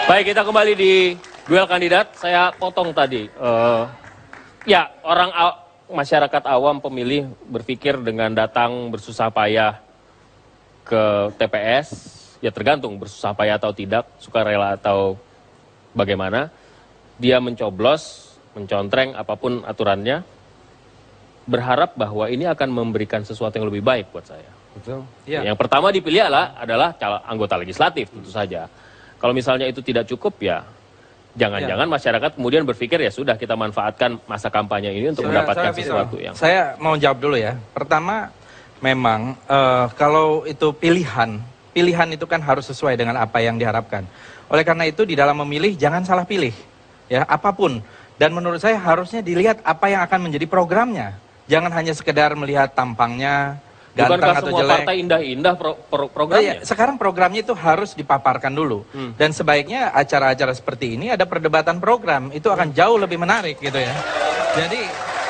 Baik, kita kembali di duel kandidat. Saya potong tadi. Ya, masyarakat awam pemilih berpikir dengan datang bersusah payah ke TPS, ya tergantung bersusah payah atau tidak, sukarela atau bagaimana. Dia mencoblos, mencontreng apapun aturannya, berharap bahwa ini akan memberikan sesuatu yang lebih baik buat saya. Betul. Ya. Yang pertama dipilih adalah anggota legislatif, tentu saja. Kalau misalnya itu tidak cukup, ya jangan-jangan masyarakat kemudian berpikir ya sudah kita manfaatkan masa kampanye ini untuk mendapatkan sesuatu yang... Saya mau jawab dulu ya. Pertama, memang kalau itu pilihan itu kan harus sesuai dengan apa yang diharapkan. Oleh karena itu di dalam memilih jangan salah pilih, ya apapun. Dan menurut saya harusnya dilihat apa yang akan menjadi programnya. Jangan hanya sekedar melihat tampangnya, ganteng Bukankah atau semua jelek. partai indah-indah programnya? Sekarang programnya itu harus dipaparkan dulu. Dan sebaiknya acara-acara seperti ini ada perdebatan program. Itu akan jauh lebih menarik gitu ya. Jadi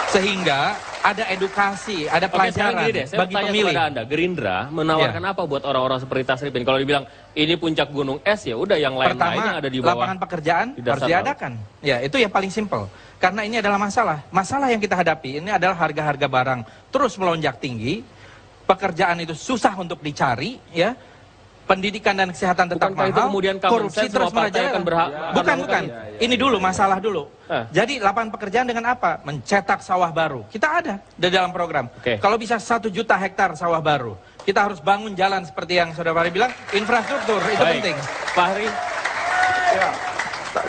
sehingga ada edukasi, ada pelajaran bagi pemilih. Kepada Anda, Gerindra menawarkan apa buat orang-orang seperti Tasripin? Kalau dibilang ini puncak gunung es, ya udah yang lain-lain yang ada di bawah. Lapangan pekerjaan harus diadakan. Ya, itu yang paling simpel. Karena ini adalah masalah. Masalah yang kita hadapi ini adalah harga-harga barang terus melonjak tinggi. Pekerjaan itu susah untuk dicari, ya. Pendidikan dan kesehatan tetap mahal. Itu kemudian korupsi terus merajalela. Bukan. Ini dulu masalah dulu. Jadi lapangan pekerjaan dengan apa? Mencetak sawah baru. Kita ada di dalam program. Kalau bisa 1 juta hektar sawah baru, kita harus bangun jalan seperti yang Saudara Fahri bilang, infrastruktur itu penting. Fahri. Ya.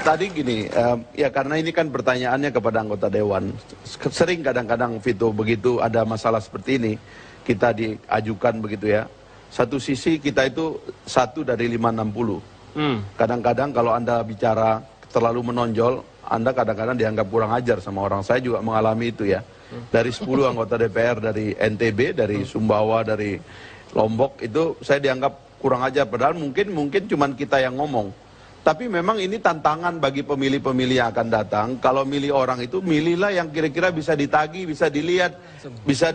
Tadi gini, ya karena ini kan pertanyaannya kepada anggota Dewan. Sering kadang-kadang Vito begitu ada masalah seperti ini, kita diajukan begitu ya. Satu sisi kita itu 1 dari 560. Kadang-kadang kalau Anda bicara terlalu menonjol, Anda kadang-kadang dianggap kurang ajar sama orang. Saya juga mengalami itu ya. Dari 10 anggota DPR dari NTB, dari Sumbawa, dari Lombok, itu saya dianggap kurang ajar. Padahal mungkin cuman kita yang ngomong. Tapi memang ini tantangan bagi pemilih-pemilih yang akan datang. Kalau milih orang itu, milihlah yang kira-kira bisa ditagih, bisa dilihat, bisa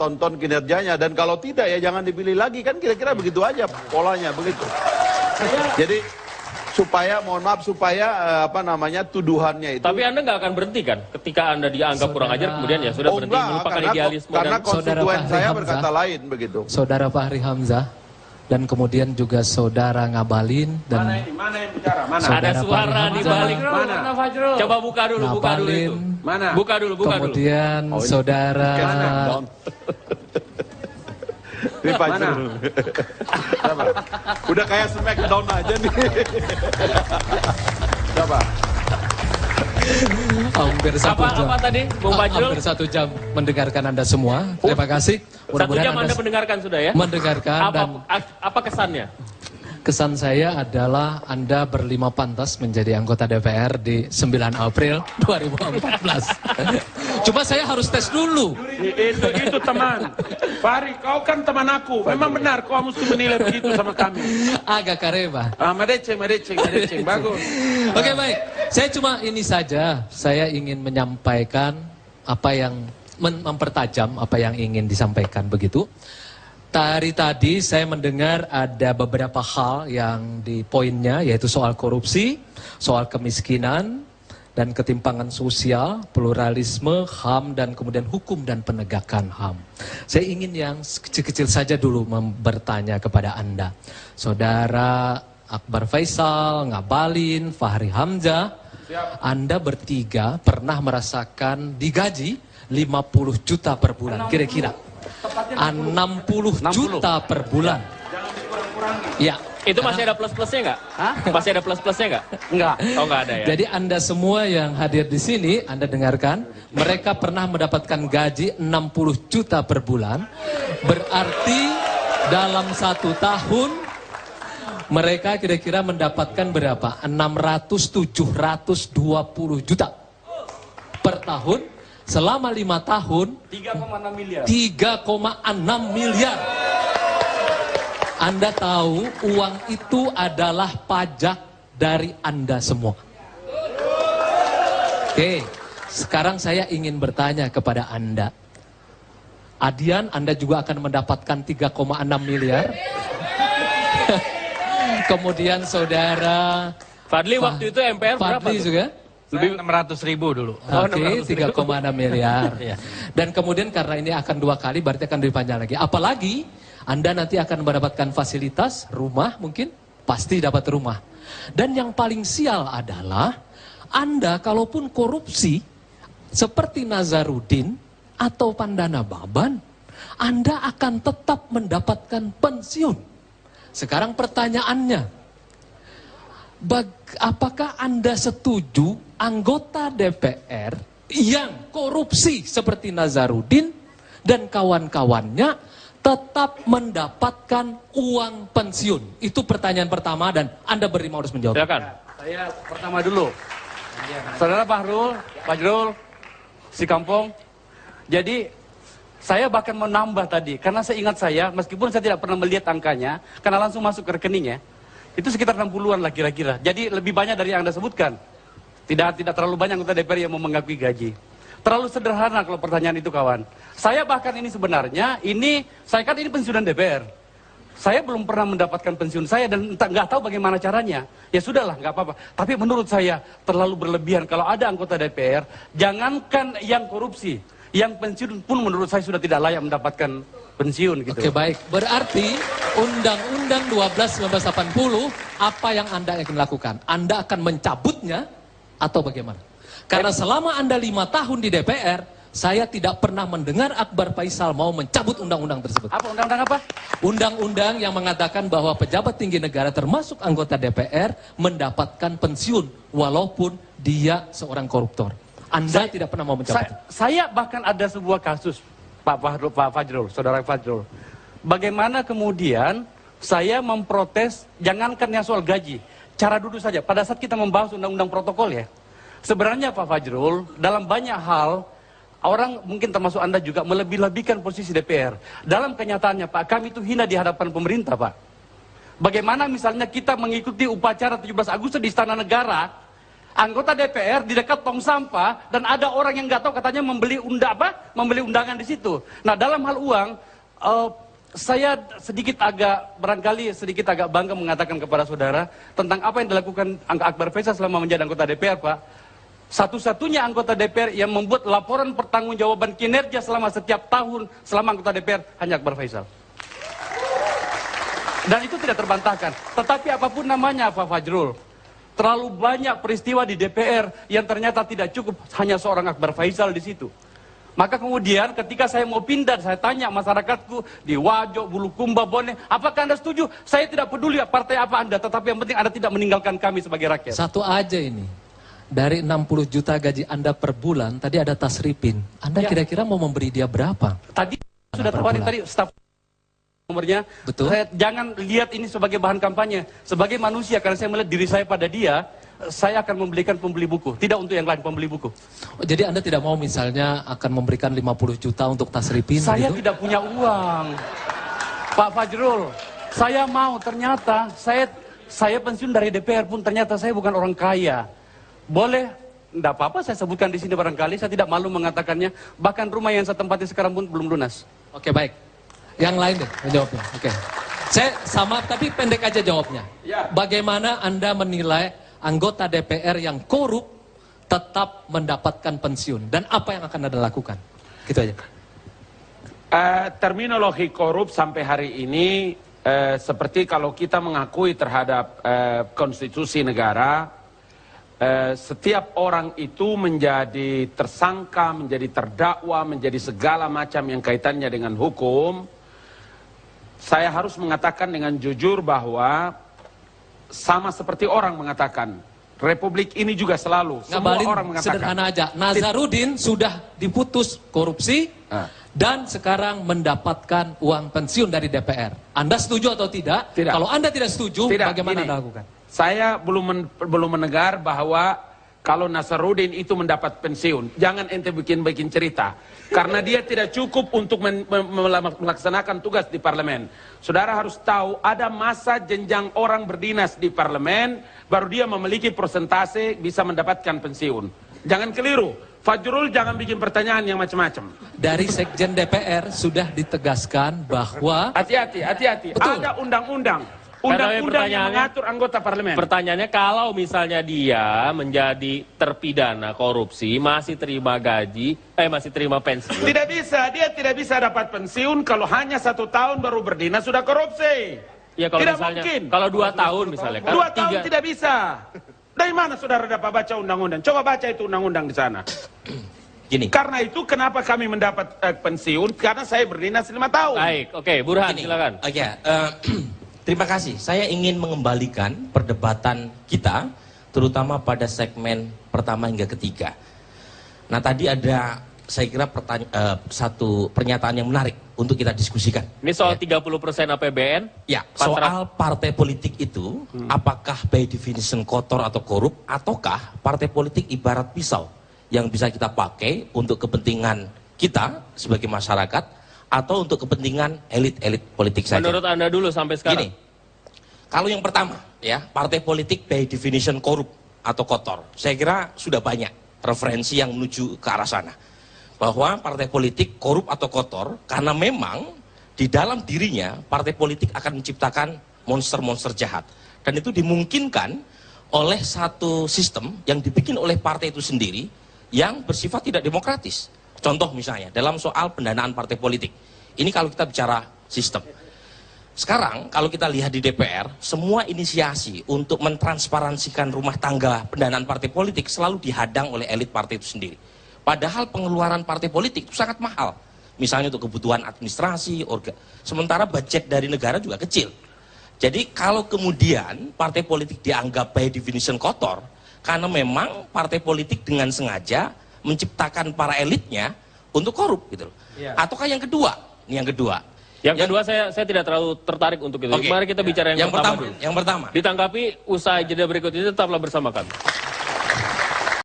tonton kinerjanya. Dan kalau tidak ya jangan dipilih lagi, kan kira-kira begitu aja polanya begitu. Jadi supaya tuduhannya itu. Tapi Anda nggak akan berhenti kan ketika Anda dianggap kurang ajar, kemudian ya sudah berhenti melupakan idealisme. Karena konstituen saya berkata lain begitu. Saudara Fahri Hamzah. Dan kemudian juga Saudara Ngabalin dan mana yang bicara? Mana? Ada suara di balik. Mana? Coba buka dulu itu. Mana? Buka dulu. Kemudian Saudara Ini Fajrul. Udah kayak Smackdown aja nih. Coba. Hampir 1 jam. Apa tadi, Bung Fajrul? Hampir 1 jam mendengarkan Anda semua. Terima kasih. 1 jam Anda mendengarkan sudah ya? Mendengarkan. Apa kesannya? Kesan saya adalah Anda berlima pantas menjadi anggota DPR di 9 April 2014. Cuma saya harus tes dulu. Itu teman. Fahri, kau kan teman aku. Memang benar kau mesti menilai begitu sama kami. Agak kareba. Madeceng. Bagus. Oke, baik. Saya cuma ini saja. Saya ingin menyampaikan apa yang mempertajam apa yang ingin disampaikan begitu. Tadi saya mendengar ada beberapa hal yang di poinnya, yaitu soal korupsi, soal kemiskinan dan ketimpangan sosial, pluralisme, HAM, dan kemudian hukum dan penegakan HAM. Saya ingin yang kecil-kecil saja dulu bertanya kepada Anda. Saudara Akbar Faisal, Ngabalin, Fahri Hamzah, Anda bertiga pernah merasakan digaji 50 juta per bulan, kira-kira. 60 juta per bulan. Ya. Itu masih ada plus-plusnya nggak? Masih ada plus-plusnya nggak? Enggak. Oh, nggak ada ya. Jadi Anda semua yang hadir di sini, Anda dengarkan, mereka pernah mendapatkan gaji 60 juta per bulan. Berarti dalam 1 tahun mereka kira-kira mendapatkan berapa? 600-720 juta per tahun. Selama 5 tahun 3,6 miliar. 3,6 miliar. Anda tahu uang itu adalah pajak dari Anda semua. Oke, sekarang saya ingin bertanya kepada Anda. Adian, Anda juga akan mendapatkan 3,6 miliar. Kemudian saudara Fadli waktu itu MPR berapa Fadli tuh? juga? Lebih 600.000 dulu. Oke, 3,6 miliar. Dan kemudian karena ini akan 2 kali, berarti akan lebih panjang lagi. Apalagi Anda nanti akan mendapatkan fasilitas, rumah mungkin, pasti dapat rumah. Dan yang paling sial adalah, Anda kalaupun korupsi, seperti Nazarudin atau Pandana Baban, Anda akan tetap mendapatkan pensiun. Sekarang pertanyaannya, apakah Anda setuju anggota DPR yang korupsi seperti Nazarudin dan kawan-kawannya tetap mendapatkan uang pensiun? Itu pertanyaan pertama dan Anda berlima harus menjawab. Silakan. Saya pertama dulu. Saudara Fahrul, Fajrul, si Kampung. Jadi saya bahkan menambah tadi karena saya ingat saya meskipun saya tidak pernah melihat angkanya karena langsung masuk ke rekeningnya. Itu sekitar 60-an lah kira-kira. Jadi lebih banyak dari yang Anda sebutkan. Tidak terlalu banyak anggota DPR yang mau mengakui gaji. Terlalu sederhana kalau pertanyaan itu, kawan. Saya bahkan ini sebenarnya, saya kan ini pensiunan DPR. Saya belum pernah mendapatkan pensiun saya dan nggak tahu bagaimana caranya. Ya sudahlah, nggak apa-apa. Tapi menurut saya terlalu berlebihan kalau ada anggota DPR, jangankan yang korupsi, yang pensiun pun menurut saya sudah tidak layak mendapatkan pensiun gitu. Oke, baik. Berarti Undang-Undang 12.1980 apa yang Anda akan lakukan? Anda akan mencabutnya atau bagaimana? Karena selama Anda 5 tahun di DPR, saya tidak pernah mendengar Akbar Faisal mau mencabut undang-undang tersebut. Apa undang-undang apa? Undang-undang yang mengatakan bahwa pejabat tinggi negara termasuk anggota DPR mendapatkan pensiun walaupun dia seorang koruptor. Anda tidak pernah mau mencabut. Saya bahkan ada sebuah kasus, Pak Fajrul, Saudara Fajrul. Bagaimana kemudian saya memprotes, jangankan yang soal gaji, cara duduk saja. Pada saat kita membahas undang-undang protokol ya, sebenarnya Pak Fajrul, dalam banyak hal, orang mungkin termasuk Anda juga melebih-lebihkan posisi DPR. Dalam kenyataannya Pak, kami itu hina di hadapan pemerintah Pak. Bagaimana misalnya kita mengikuti upacara 17 Agustus di Istana Negara, anggota DPR di dekat tong sampah, dan ada orang yang nggak tahu katanya membeli undangan di situ. Nah dalam hal uang, saya barangkali sedikit agak bangga mengatakan kepada saudara tentang apa yang dilakukan Akbar Faisal selama menjadi anggota DPR Pak. Satu-satunya anggota DPR yang membuat laporan pertanggungjawaban kinerja selama setiap tahun selama anggota DPR hanya Akbar Faisal. Dan itu tidak terbantahkan. Tetapi apapun namanya Pak Fajrul, terlalu banyak peristiwa di DPR yang ternyata tidak cukup hanya seorang Akbar Faisal di situ. Maka kemudian ketika saya mau pindah, saya tanya masyarakatku di Wajo, Bulukumba, Bone, apakah Anda setuju? Saya tidak peduli partai apa Anda, tetapi yang penting Anda tidak meninggalkan kami sebagai rakyat. Satu aja ini. Dari 60 juta gaji Anda per bulan, tadi ada Tasripin. Anda kira-kira mau memberi dia berapa? Tadi sudah tawarin tadi staf nomornya. Betul. Jangan lihat ini sebagai bahan kampanye. Sebagai manusia, karena saya melihat diri saya pada dia, saya akan membelikan pembeli buku. Tidak untuk yang lain, pembeli buku. Oh, jadi Anda tidak mau misalnya akan memberikan 50 juta untuk Tasripin? Saya gitu? tidak punya uang. Pak Fajrul, saya mau, ternyata saya pensiun dari DPR pun ternyata saya bukan orang kaya. Boleh, enggak apa-apa saya sebutkan di sini barangkali, saya tidak malu mengatakannya. Bahkan rumah yang saya tempati sekarang pun belum lunas. Oke, baik. Yang lain deh menjawabnya. Oke. Saya sama tapi pendek aja jawabnya. Ya. Bagaimana Anda menilai anggota DPR yang korup tetap mendapatkan pensiun dan apa yang akan Anda lakukan? Gitu aja. Terminologi korup sampai hari ini seperti kalau kita mengakui terhadap konstitusi negara, setiap orang itu menjadi tersangka, menjadi terdakwa, menjadi segala macam yang kaitannya dengan hukum. Saya harus mengatakan dengan jujur bahwa sama seperti orang mengatakan, Republik ini juga selalu, semua Ngabalin orang mengatakan. sederhana aja, Nazarudin sudah diputus korupsi dan sekarang mendapatkan uang pensiun dari DPR. Anda setuju atau tidak? Tidak. Kalau Anda tidak setuju, Tidak, bagaimana gini. Anda lakukan? Saya belum mendengar bahwa kalau Nazarudin itu mendapat pensiun. Jangan ente bikin cerita. Karena dia tidak cukup untuk melaksanakan tugas di parlemen. Saudara harus tahu ada masa jenjang orang berdinas di parlemen, baru dia memiliki persentase bisa mendapatkan pensiun. Jangan keliru. Fajrul jangan bikin pertanyaan yang macam-macam. Dari Sekjen DPR sudah ditegaskan bahwa Hati-hati. Betul. Ada undang-undang. Undang-undang yang mengatur anggota parlemen. Pertanyaannya, kalau misalnya dia menjadi terpidana korupsi, masih terima gaji, masih terima pensiun. Tidak bisa, dia tidak bisa dapat pensiun kalau hanya 1 tahun baru berdinas sudah korupsi. Ya kalau Tidak misalnya, mungkin. kalau 2 tahun misalnya. Kan 2 tahun tidak bisa. Dari mana saudara dapat baca undang-undang? Coba baca itu undang-undang di sana. Gini. Karena itu kenapa kami mendapat pensiun? Karena saya berdinas 5 tahun. Baik, oke, Burhan silakan. Oke, terima kasih. Saya ingin mengembalikan perdebatan kita, terutama pada segmen pertama hingga ketiga. Nah tadi ada, saya kira satu pernyataan yang menarik untuk kita diskusikan. Ini soal ya. 30% APBN? Ya, soal partai politik itu, apakah by definition kotor atau korup, ataukah partai politik ibarat pisau yang bisa kita pakai untuk kepentingan kita sebagai masyarakat, atau untuk kepentingan elit-elit politik saja. Menurut Anda dulu sampai sekarang? Gini, kalau yang pertama, ya, partai politik by definition korup atau kotor, saya kira sudah banyak referensi yang menuju ke arah sana. Bahwa partai politik korup atau kotor, karena memang di dalam dirinya partai politik akan menciptakan monster-monster jahat. Dan itu dimungkinkan oleh satu sistem yang dibikin oleh partai itu sendiri, yang bersifat tidak demokratis. Contoh misalnya, dalam soal pendanaan partai politik. Ini kalau kita bicara sistem. Sekarang, kalau kita lihat di DPR, semua inisiasi untuk mentransparansikan rumah tangga pendanaan partai politik selalu dihadang oleh elit partai itu sendiri. Padahal pengeluaran partai politik itu sangat mahal. Misalnya untuk kebutuhan administrasi, sementara budget dari negara juga kecil. Jadi kalau kemudian partai politik dianggap by definition kotor, karena memang partai politik dengan sengaja menciptakan para elitnya untuk korup gitu loh. Ya. Ataukah yang kedua? Ini yang kedua. Yang kedua saya tidak terlalu tertarik untuk itu. Okay. Mari kita bicara yang pertama dulu. Yang pertama. Ditanggapi usai jeda berikut ini, tetaplah bersama kami.